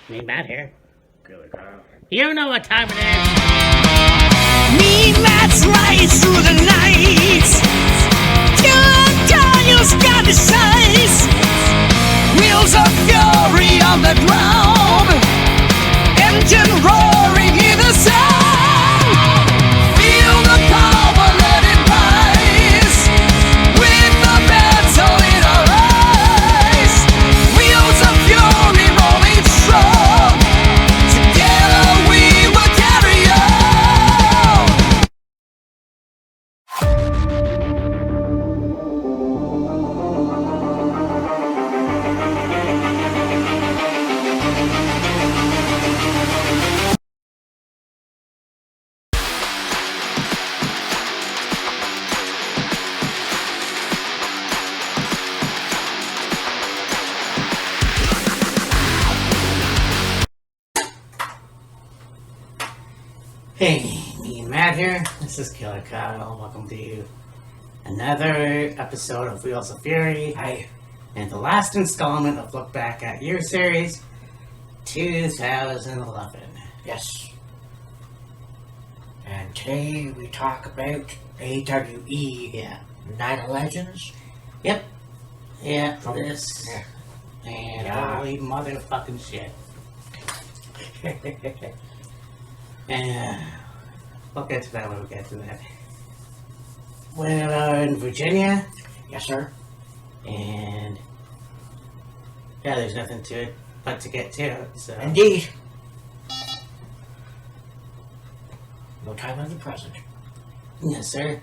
Me, Matt here. Killer Kyle. You know what time it is. Me, Matt's right through the night. Killer Kyle's got his size. Wheels of fury on the ground. Engine roaring in the sound. Feel the power, let it rise. With the battle in our eyes. Wheels of fury rolling strong. Together we will carry on. Hey, me and Matt here. This is Killer Kyle. Welcome to another episode of Wheels of Fury. Hi. And the last installment of Look Back at Your Series 2011. Yes. And today we talk about AWE Yeah. Night of Legends. Yep. Yeah, From- this. yeah. And Yeah. holy motherfucking shit. And we'll get to that when we get to that. We're in Virginia, Yes, sir. and yeah, there's nothing to it but to get to it. So Indeed. No time like the present. yes, sir.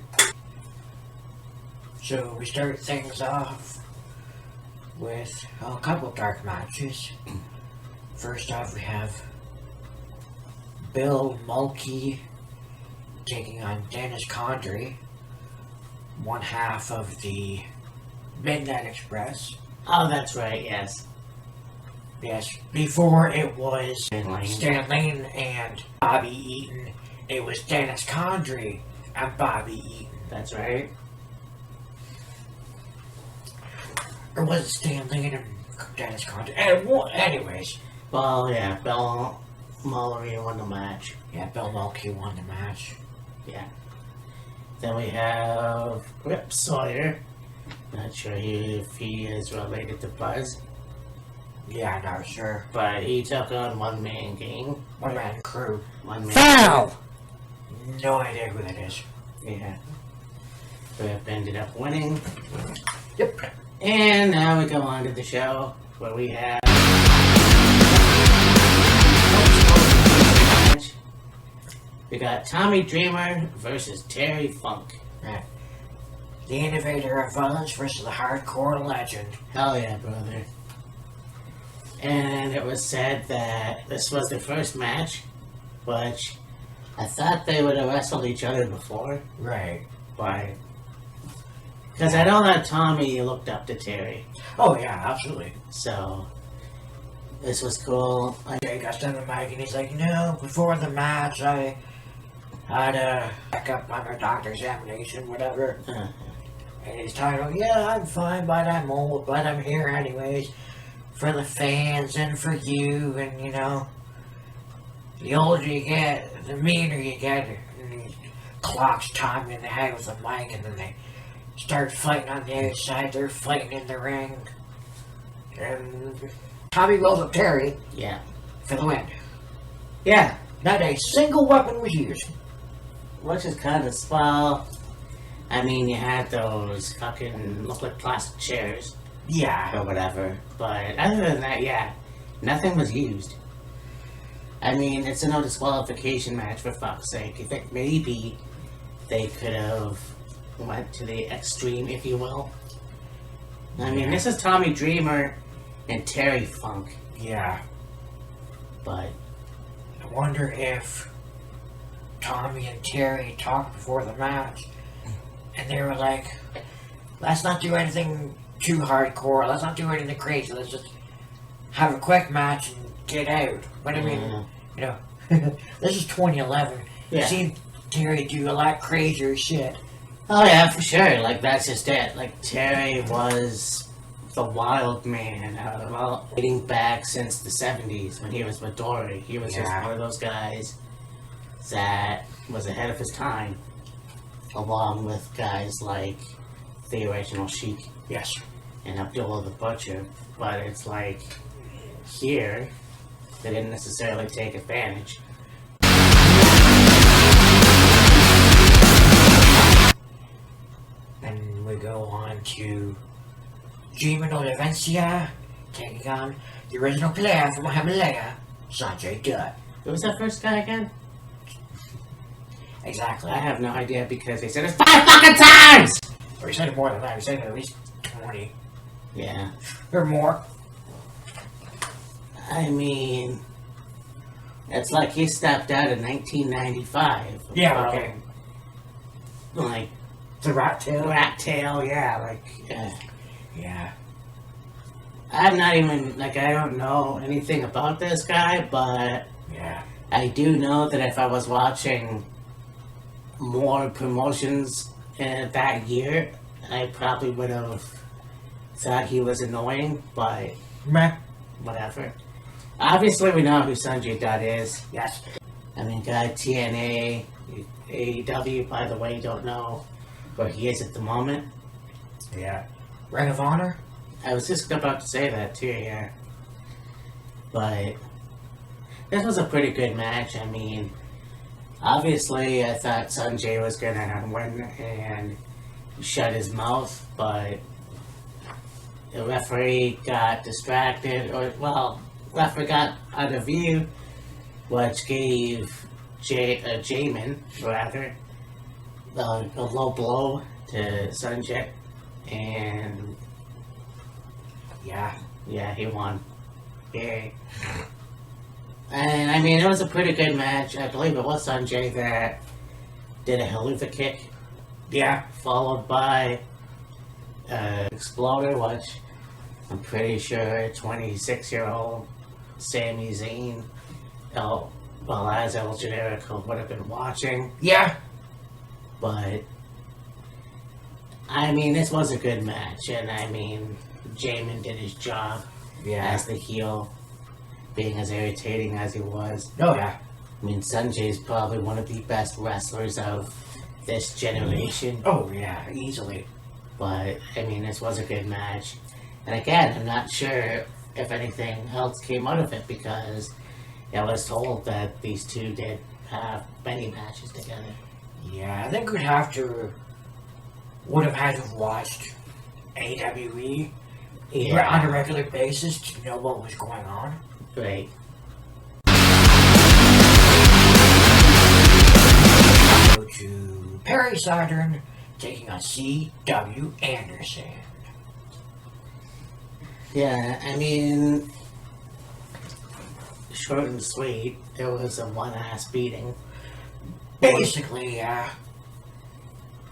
So we start things off with a couple dark matches. First off, we have Bill Mulkey taking on Dennis Condrey, one half of the Midnight Express. Oh, that's right. Yes. Yes, before it was Stan Lane. Stan Lane and Bobby Eaton, it was Dennis Condrey and Bobby Eaton. That's right. Or was it Stan Lane and Dennis Condrey? Anyways, Well, yeah, Bill Mullery won the match. yeah, Bill Mulkey won the match. Yeah. Then we have Rip Sawyer. Not sure if he is related to Buzz, Yeah, not sure. but he took on One Man Gang. One man crew. One Man. Foul! No idea who that is. Yeah. Rip ended up winning. Yep. And now we go on to the show where we have. We got Tommy Dreamer versus Terry Funk. The innovator of violence versus the hardcore legend. Hell yeah, brother. And it was said that this was the first match, which I thought they would have wrestled each other before, Right. but because I know that Tommy looked up to Terry, Oh, yeah, absolutely. so this was cool. Jay got on the mic and he's like, before the match, I had to back up on my doctor's examination, whatever. Uh, And he's talking about, yeah, I'm fine, but I'm old, but I'm here anyways. For the fans and for you, and the older you get, the meaner you get. And he clocks Tommy in the head with a mic, and then they start fighting on the outside. They're fighting in the ring. And Tommy rolls up Terry yeah, for the win. yeah, Not a single weapon was used. which is kind of swell. I mean, you had those fucking look like plastic chairs Yeah. or whatever, but other than that, yeah, nothing was used. I mean, it's a no disqualification match, for fuck's sake. You think maybe they could have went to the extreme, if you will? I mean, this is Tommy Dreamer and Terry Funk, Yeah. but I wonder if Tommy and Terry talked before the match, and they were like, let's not do anything too hardcore, let's not do anything crazy, let's just have a quick match and get out. But I mean, this is 2011. Yeah. I've seen Terry do a lot crazier shit. oh yeah, for sure. Like, that's just it. Like, Terry was the wild man, well, dating back since the 70s when he was with Dory. He was just one of those guys that was ahead of his time, along with guys like the original Sheik. Yes. And Abdullah the Butcher. But it's like, here, they didn't necessarily take advantage. And we go on to Jima Olivencia taking on the original player from Himalaya, Sanjay Dutt. Who was that first guy again? Exactly. I have no idea because they said it 5 fucking times! Or he said it more than that. He said it at least 20. Yeah. Or more. I mean, it's like he stepped out in 1995. Yeah, okay. Like, The Rat Tail? Rat Tail, yeah, like, Yeah. I'm not even, like, I don't know anything about this guy, but Yeah. I do know that if I was watching more promotions that year, I probably would have thought he was annoying, but Meh. whatever. Obviously, we know who Sanjay Dutt is. Yes. I mean, guy TNA, AEW, by the way, don't know where he is at the moment. Yeah. Ring of Honor? I was just about to say that too, yeah. But this was a pretty good match. I mean, obviously, I thought Sanjay was gonna win and shut his mouth, but the referee got distracted, or, well, referee got out of view, which gave Jamin, rather, a low blow to Sanjay, and yeah, he won. Yay. And, I mean, it was a pretty good match. I believe it was Sanjay that did a haluva kick. Yeah. Followed by Exploder, which I'm pretty sure 26-year-old Sami Zayn, well, as El Generico would have been watching. Yeah. But, I mean, this was a good match, and I mean, Jamin did his job as the heel, being as irritating as he was. Oh, yeah. I mean, Sanjay's probably one of the best wrestlers of this generation. Oh, yeah, easily. But, I mean, this was a good match. And again, I'm not sure if anything else came out of it because I was told that these two did have many matches together. Yeah, I think would have had to have watched AWE on a regular basis to know what was going on. Right. Go to Perry Saturn taking on C.W. Anderson. Yeah, I mean, short and sweet, it was a one-ass beating. Basically, yeah.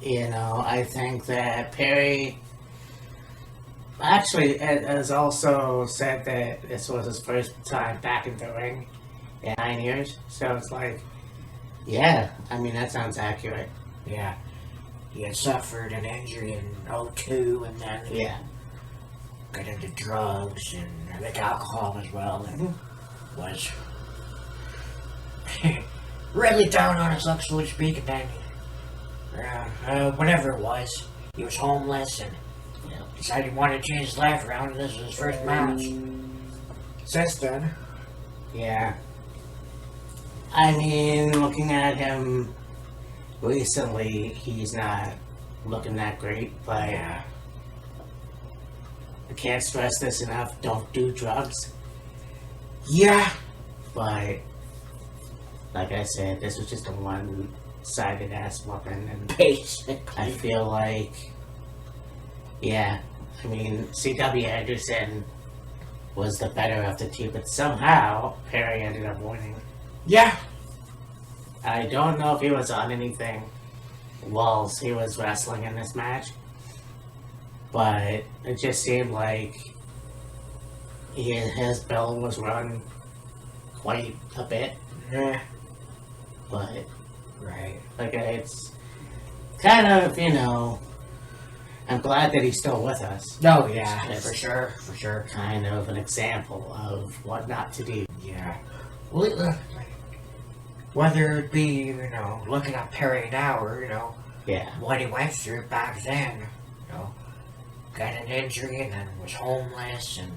You know, I think that Perry actually has also said that this was his first time back in the ring in 9 years. So it's like, yeah, I mean, that sounds accurate. Yeah. He had suffered an injury in '02 and then got into drugs and I think alcohol as well and was really down on his luck, so to speak, and then whatever it was, he was homeless and decided he wanted to change his life around, and this was his first match. Since then. Yeah. I mean, looking at him recently, he's not looking that great, but I can't stress this enough, don't do drugs. Yeah. But, like I said, this was just a one-sided ass whooping, and Basically. I feel like, I mean, C.W. Anderson was the better of the two, but somehow Perry ended up winning. Yeah. I don't know if he was on anything whilst he was wrestling in this match, but it just seemed like his bell was run quite a bit. Yeah. But, Right. like, it's kind of, you know, I'm glad that he's still with us. No, yeah, It's for sure. kind of an example of what not to do. Yeah. Well, whether it be, looking at Perry now or, Yeah. what he went through back then, got an injury and then was homeless and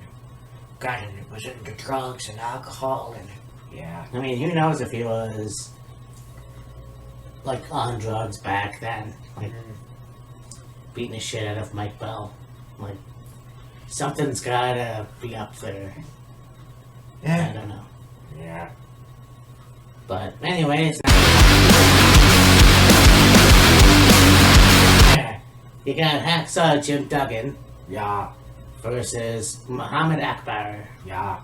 was into drugs and alcohol and, yeah. I mean, who knows if he was, like, on drugs back then. Like, beating the shit out of Mike Bell. Like, something's gotta be up there. I Yeah. don't know. Yeah. But, anyways. You got Hacksaw Jim Duggan Yeah. versus Muhammad Akbar. Yeah.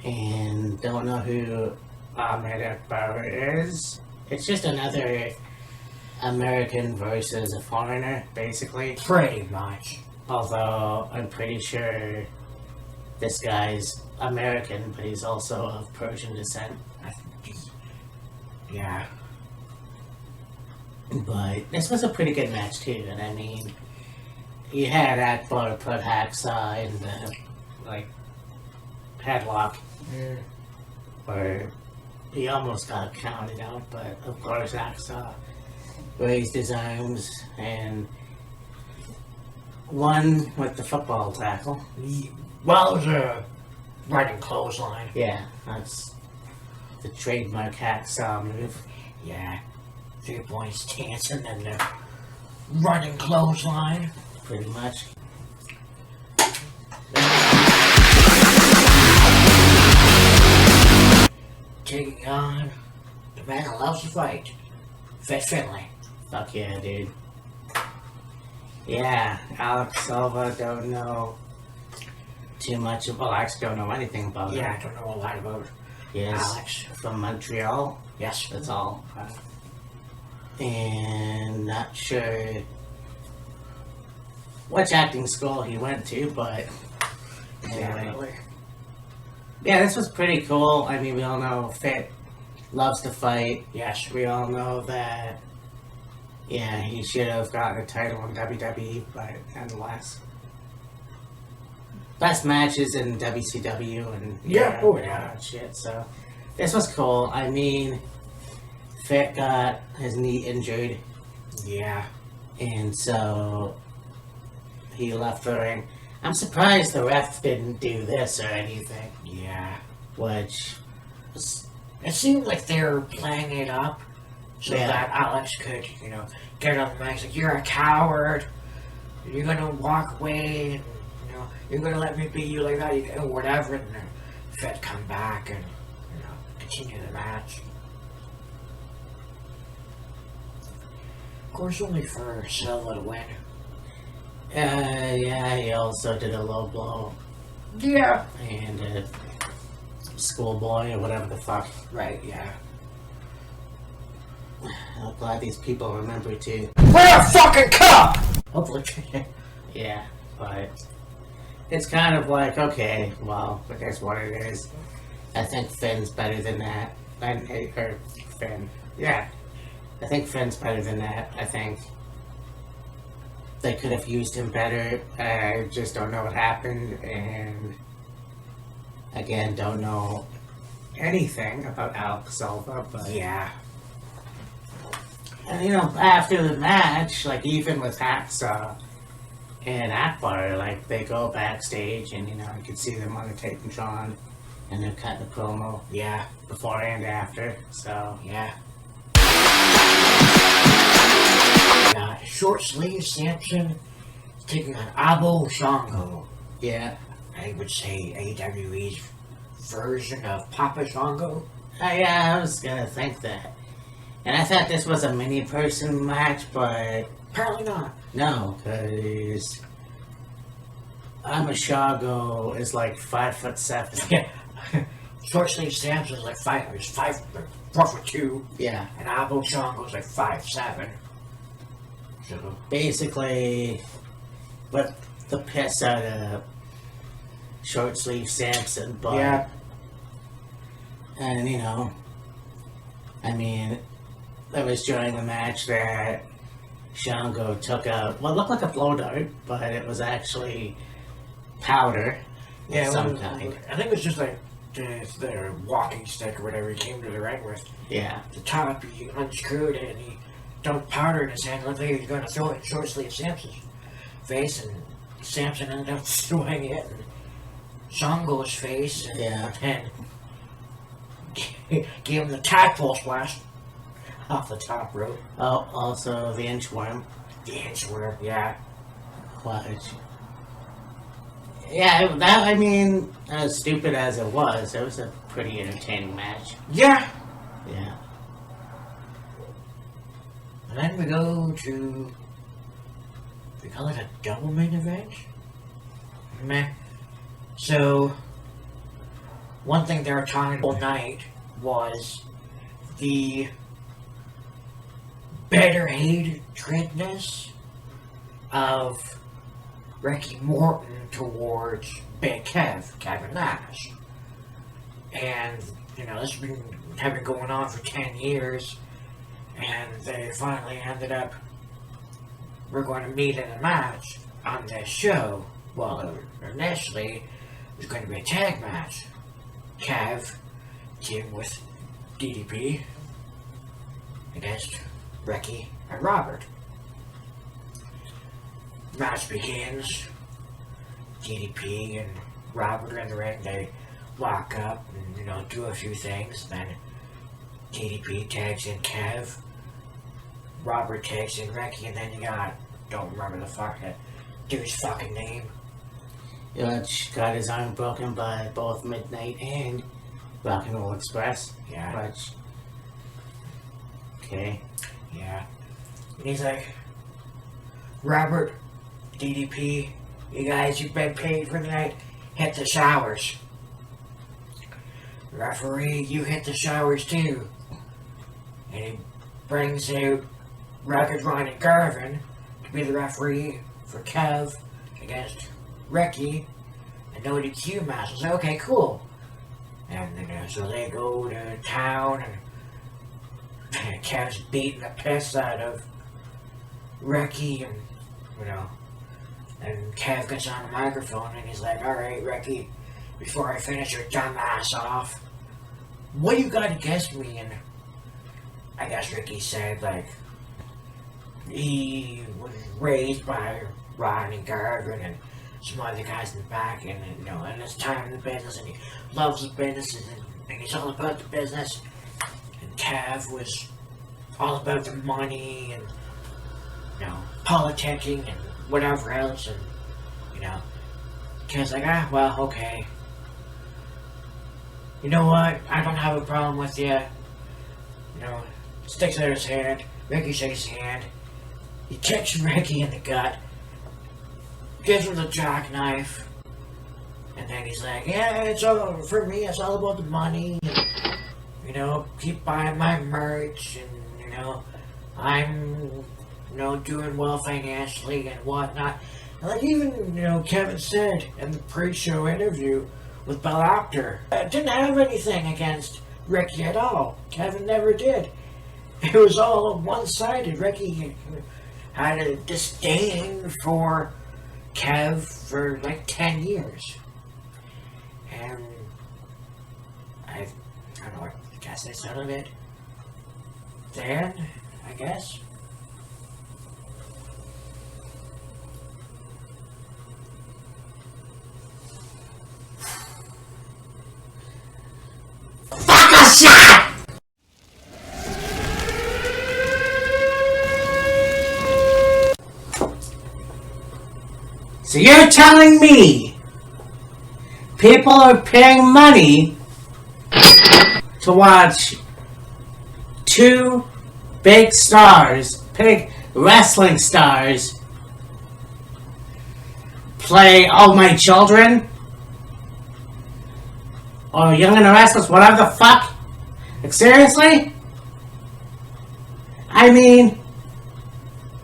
And don't know who Muhammad Akbar is. It's just another American versus a foreigner, basically. Pretty much. Although I'm pretty sure this guy's American, but he's also of Persian descent. Yeah. But this was a pretty good match too, and I mean, you had Akbar put Hacksaw in the, like, headlock, where he almost got counted out, but of course Hacksaw raised his arms and won with the football tackle. Well, it was a running clothesline. Yeah, that's the trademark Hacksaw move. Yeah. 3-point stance and then the running clothesline. Pretty much. Taking on the man who loves to fight, Fit Finlay. Fuck yeah, dude. Yeah, Alex Silva, don't know too much well, I actually don't know anything about him. Yeah, I don't know a lot about He is Alex. from Montreal, Yes. that's all. And not sure which acting school he went to, but anyway. Yeah, this was pretty cool. I mean, we all know Fit loves to fight. Yes. We all know that, yeah, he should have gotten a title in WWE, but nonetheless. Best matches in WCW and Yeah, all yeah. that shit. So this was cool. I mean, Fit got his knee injured, Yeah. and so he left the ring. I'm surprised the ref didn't do this or anything, Yeah. which was, It seemed like they were playing it up so Yeah. that Alex could, get on the mic like, you're a coward. You're gonna walk away and, you're gonna let me beat you like that, or whatever, and then Fed come back and, continue the match. Of course, only for Silva to win. yeah, he also did a low blow Yeah. and a schoolboy or whatever the fuck. Right, yeah. I'm glad these people remember too. Wear a fucking cup! Hopefully. Yeah, but it's kind of like, okay, well, but that's what it is. I think Finn's better than that. Or Finn. Yeah. I think Finn's better than that. I think they could have used him better. I just don't know what happened, and again, don't know anything about Alex Silva, but Yeah. and after the match, like even with Hacksaw and Akbar, like they go backstage and you can see them on the tape and Tron and they're cutting the promo Yeah. before and after. So Yeah. Got Short Sleeve Samson taking on Abu Shango. yeah. I would say AWE's version of Papa Shango. Yeah, I was gonna think that. And I thought this was a mini person match, but Apparently not. no, because Amashago is like 5'7". Yeah. Short Sleeve Samson's like 5'2", Yeah. and Abu Shango's like 5'7". So Basically, but the piss out of Short Sleeve Samson, but yeah. and I mean, it was during the match that Shango took out what looked like a blow dart, but it was actually powder of some kind. I think it was just like the walking stick or whatever he came to the ring with. Yeah. The top, he unscrewed it and he dumped powder in his hand. Looked like he was going to throw it in short sleeve Samson's face, and Samson ended up throwing it in Shango's face. And gave him the tadpole splash off the top rope. Oh, also the inchworm. The inchworm, yeah. Which, yeah, that, I mean, as stupid as it was a pretty entertaining match. Yeah. Yeah. And then we go to, we call it a double main event? Meh. So, one thing they were talking all night was the better hatredness of Ricky Morton towards Big Kevin Nash. And, you know, this has been going on for 10 years, and they finally ended up, we're going to meet in a match on this show. Well, initially, it was going to be a tag match. Kev teamed with DDP against Ricky and Robert. Match begins. DDP and Robert are in the ring. They lock up and, you know, do a few things. Then DDP tags in Kev. Robert tags in Ricky, and then you got, don't remember the fucking dude's fucking name. Which got his arm broken by both Midnight and Rock and Roll Express. Yeah. Which, okay. Yeah. And he's like, Robert, DDP, you guys, you've been paid for the night. Hit the showers. Referee, you hit the showers too. And he brings out Rocket Ron and Garvin to be the referee for Kev against Ricky, and no DQ match. I was like, okay, cool. And then, so they go to town, and Kev's beating the piss out of Ricky, and, you know, and Kev gets on the microphone, and he's like, alright, Ricky, before I finish your dumb ass off, what do you got against me? And I guess Ricky said, like, he was raised by Ron and Garvin, and some other guys in the back, and, you know, and it's time in the business, and he loves the business, and he's all about the business. And Kev was all about the money, and, you know, politicking, and whatever else, and, you know, Kev's like, well, okay. You know what? I don't have a problem with you. You know, sticks out his hand. Ricky shakes his hand. He kicks Ricky in the gut. Gives him the jackknife, and then he's like, yeah, it's all, for me, it's all about the money, and, you know, keep buying my merch, and, you know, I'm, you know, doing well financially and whatnot. And like even, you know, Kevin said in the pre-show interview with Bell Apter, I didn't have anything against Ricky at all. Kevin never did. It was all one-sided. Ricky had a disdain for Kev for like 10 years. And I don't know, I guess I settled it then, I guess. Fuck a shot! So you're telling me people are paying money to watch two big stars, big wrestling stars, play Oh My Children? Or Young and the Restless, whatever the fuck? Like, seriously? I mean,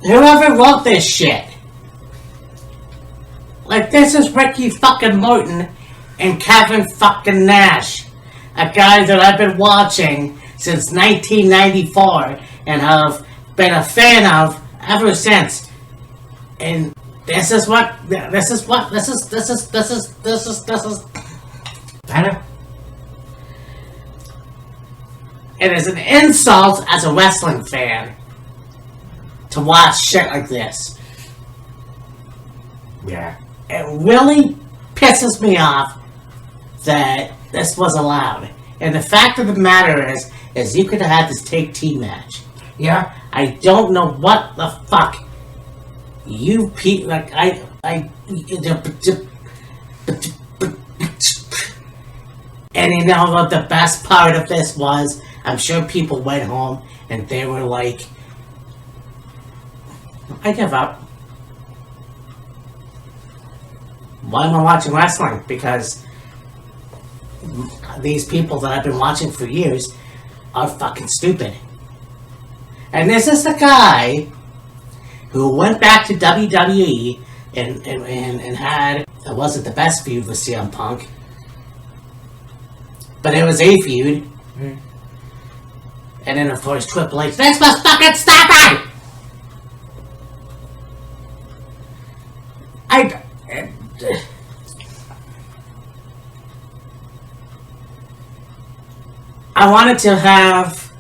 whoever wrote this shit? Like, this is Ricky fucking Morton and Kevin fucking Nash. A guy that I've been watching since 1994 and have been a fan of ever since. And this is. I know. It is an insult as a wrestling fan to watch shit like this. Yeah. It really pisses me off that this was allowed. And the fact of the matter is you could have had this take team match. Yeah. I don't know what the fuck you people like. And you know what the best part of this was? I'm sure people went home and they were like, I give up. Why am I watching wrestling? Because these people that I've been watching for years are fucking stupid. And this is the guy who went back to WWE and had, it wasn't the best feud with CM Punk, but it was a feud. Mm. And then of course Triple H, this was fucking stupid! I wanted to have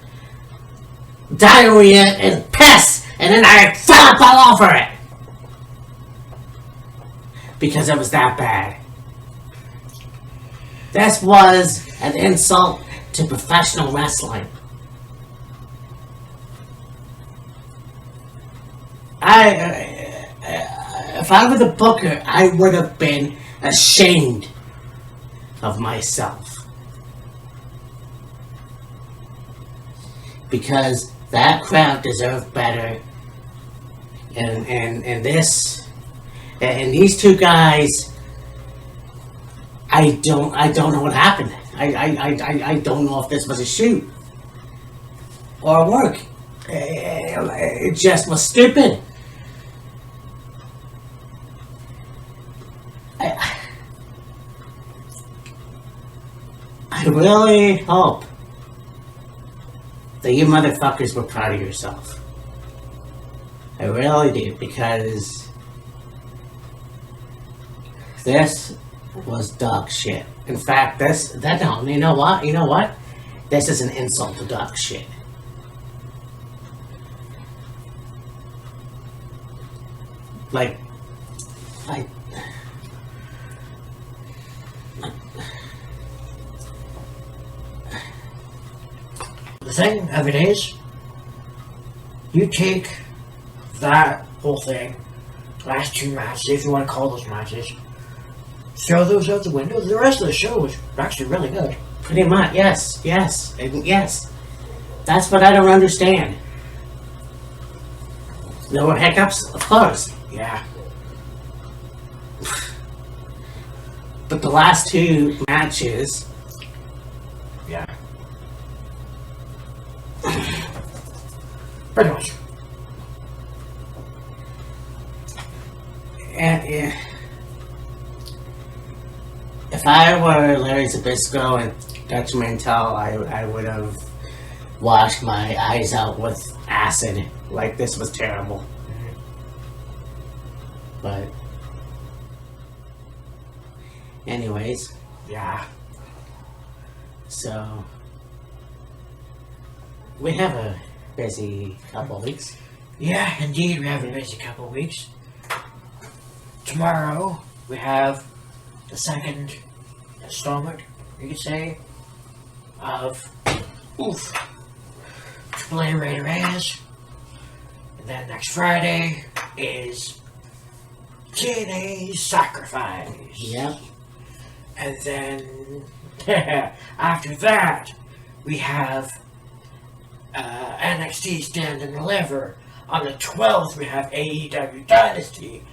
diarrhea and piss, and then I threw up all over it because it was that bad. This was an insult to professional wrestling. If I were the booker, I would have been ashamed of myself. Because that crowd deserved better. And these two guys, I don't know what happened. I don't know if this was a shoot or a work. It just was stupid. I really hope that you motherfuckers were proud of yourself. I really do, because this was dog shit. In fact, you know what? This is an insult to dog shit. The thing of it is, you take that whole thing, last two matches, if you want to call those matches, throw those out the window. The rest of the show was actually really good. Pretty much, yes. That's what I don't understand. There were hiccups, of course. Yeah. But the last two matches, Yeah. Pretty much. if I were Larry Zbyszko and Dutch Mantel, I would have washed my eyes out with acid. Like, this was terrible. But anyways, Yeah. so we have a busy couple of weeks. Yeah, indeed, we have a busy couple of weeks. Tomorrow, we have the second installment, you could say, of Triple A Raider Reyes. And then next Friday is TNA Sacrifice. Yep. And then after that, we have NXT Stand and Deliver. On the 12th, we have AEW Dynasty.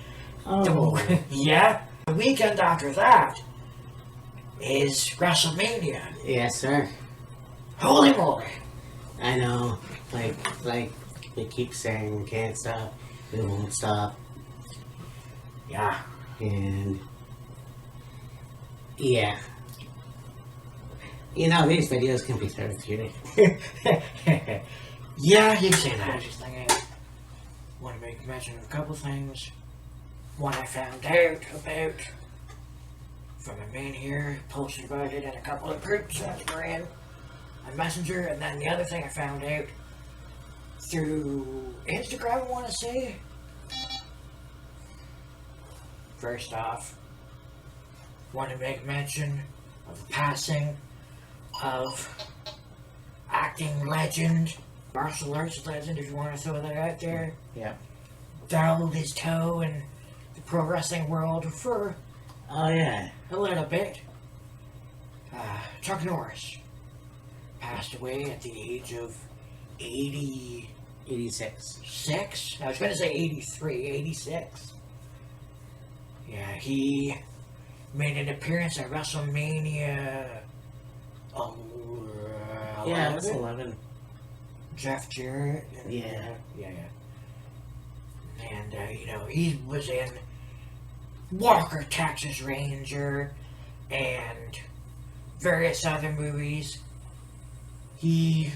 Oh. Yeah. The weekend after that is WrestleMania. Yes, sir. Holy moly. I know. Like they keep saying, we can't stop. We won't stop. Yeah. And yeah. You know, these videos can be therapeutic. Yeah, you can say that. want to make mention of a couple things. One I found out about from a man here, posted about it in a couple of groups that we're in on Messenger, and then the other thing I found out through Instagram, I want to say. First off, want to make mention of the passing of acting legend, martial arts legend, if you want to throw that out there. Yeah. Doubled his toe in the pro wrestling world for Oh yeah. a little bit. Chuck Norris passed away at the age of 86. 86. I was going to say 83, 86. Yeah, he made an appearance at WrestleMania. Yeah, it's 11. Jeff Jarrett. And, Yeah. And, he was in Walker, Texas Ranger, and various other movies. I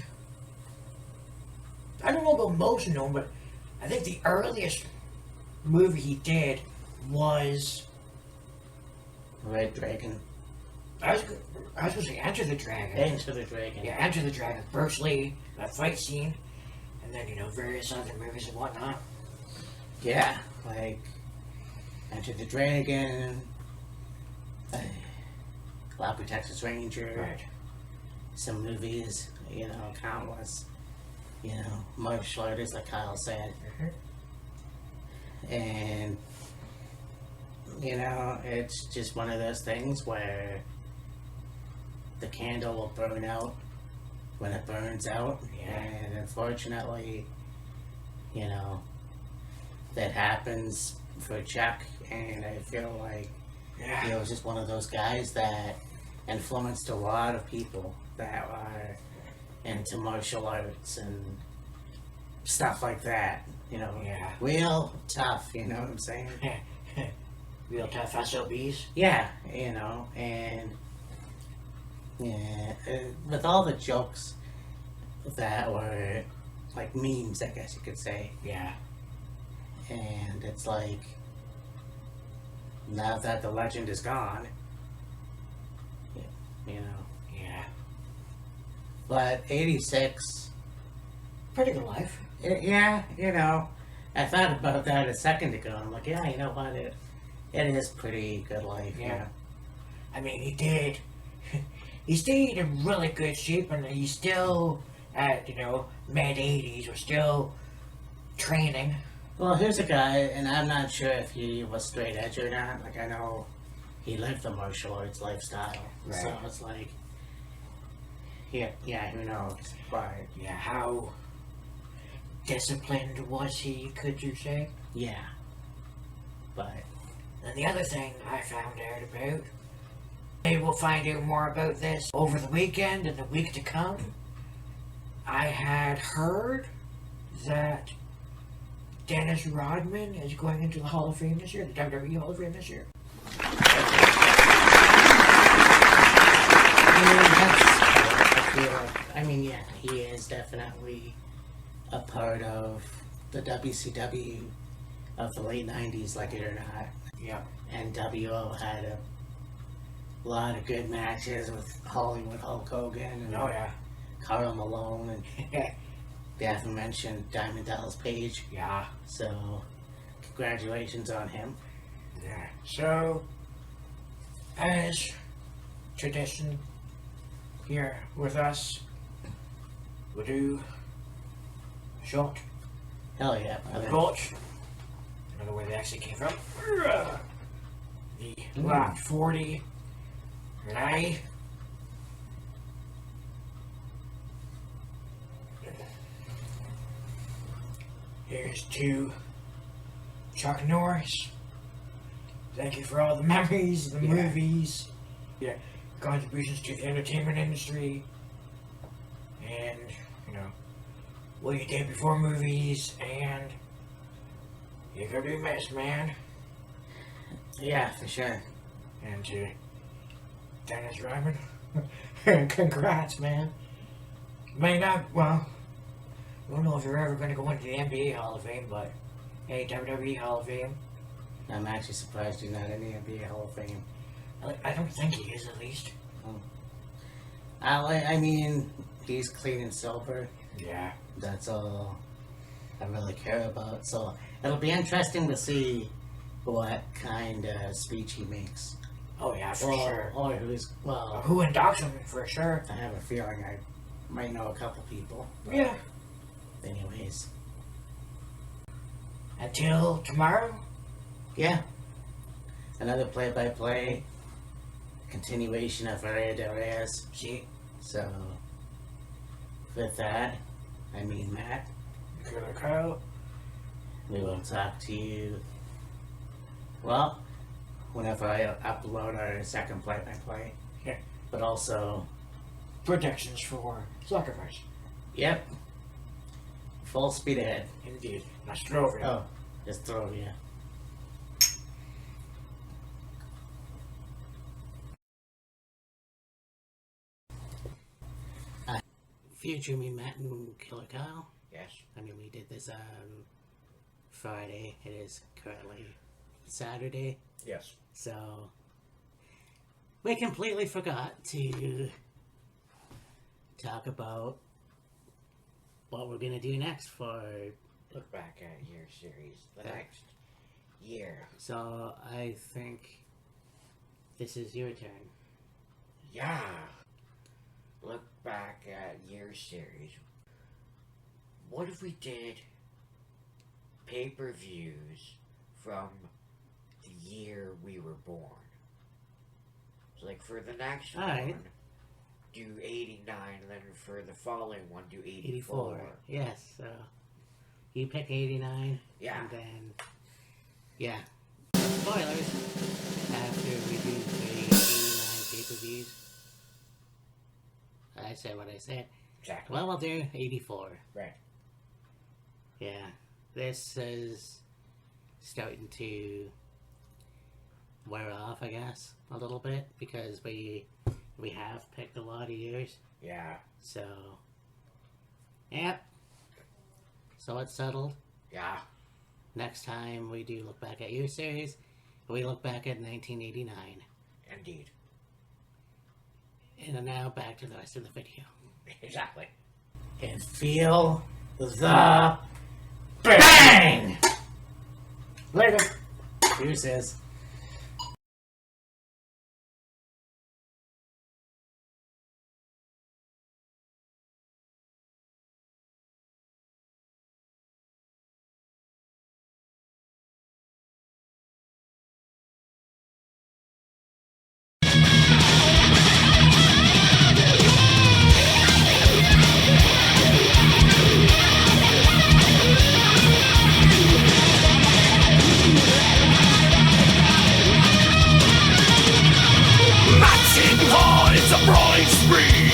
don't know about most of them, but I think the earliest movie he did was... Red Dragon. I was going to say Enter the Dragon. Enter the Dragon. Yeah, Enter the Dragon. Bruce Lee, that fight scene, and then, various other movies and whatnot. Yeah, like Enter the Dragon, Walker, Texas Ranger, Right. some movies, countless, martial artists, like Kyle said. And, it's just one of those things where the candle will burn out when it burns out. Yeah. And unfortunately, that happens for Chuck. And I feel like he was just one of those guys that influenced a lot of people that are into martial arts and stuff like that. Real tough, you know what I'm saying? Real tough SOBs. Yeah, and with all the jokes that were like memes, I guess you could say. Yeah. And it's like, now that the legend is gone, Yeah. But 86, Pretty good life. yeah, I thought about that a second ago. I'm like, yeah, you know what? It is pretty good life. Yeah. I mean, he did. He stayed in really good shape, and he's still at, mid 80s. We're still training. Well, here's a guy, and I'm not sure if he was straight edge or not. Like, I know he lived the martial arts lifestyle. Right. So it's like, yeah, who knows? But, Yeah, how disciplined was he, could you say? yeah. But, And the other thing I found out about, maybe we'll find out more about this over the weekend and the week to come. I had heard that Dennis Rodman is going into the Hall of Fame this year, the WWE Hall of Fame this year. Yeah, he is definitely a part of the WCW of the late 90s, like it or not. Yeah. And WO had a lot of good matches with Hollywood Hulk Hogan and Oh, yeah. Karl Malone and the aforementioned Diamond Dallas Page. Yeah. So, congratulations on him. Yeah. So, as tradition here with us, we'll do a shot. Hell yeah, brother. Gulch. I don't know where they actually came from. The Lot 40. Rye. Here's to Chuck Norris. Thank you for all the memories, the movies, your contributions to the entertainment industry, and, what you did before movies, and you're gonna be missed, man. Yeah, for sure. And to Dennis Rodman, congrats, man. May not, well, I don't know if you're ever gonna go into the NBA Hall of Fame, but A WWE Hall of Fame. I'm actually surprised he's not in the NBA Hall of Fame. I don't think he is, at least. I mean, he's clean and sober. Yeah. That's all I really care about. So it'll be interesting to see what kind of speech he makes. Oh yeah, for sure. Or who's Who inducts him, for sure. I have a feeling I might know a couple people. Yeah. Anyways. Until tomorrow? Yeah. Another play-by-play continuation of Area de Reyes. See? So, with that, I mean Matt. Killer Kyle. We will talk to you, well, whenever I upload our second play-by-play. Yeah. But also, Predictions for Sacrifice. yep, full speed ahead. Indeed. Nostrovia. Oh, just throw it, yeah. Future me, Matt and Killer Kyle. Yes. I mean, we did this on Friday. It is currently Saturday. Yes. So, we completely forgot to talk about what we're going to do next for. Look back at your series. The next year. So, I think this is your turn. Yeah. Look back at your series. What if we did pay-per-views from the year we were born? So like for the next Alright. one, do 89, and then for the following one, do 84. Yes. So, you pick 89. Yeah. And then, yeah. Spoilers. After we do the 89 pay-per-views. I said what I said. Exactly. Well, we'll do 84. Right. Yeah. This is starting to wear off, I guess, a little bit, because we have picked a lot of years. Yeah. So, yep. So it's settled. Yeah. Next time we do look back at your series, we look back at 1989. Indeed. And now back to the rest of the video. Exactly. And feel the bang! Later. Deuces. Matching hearts, a bright spree.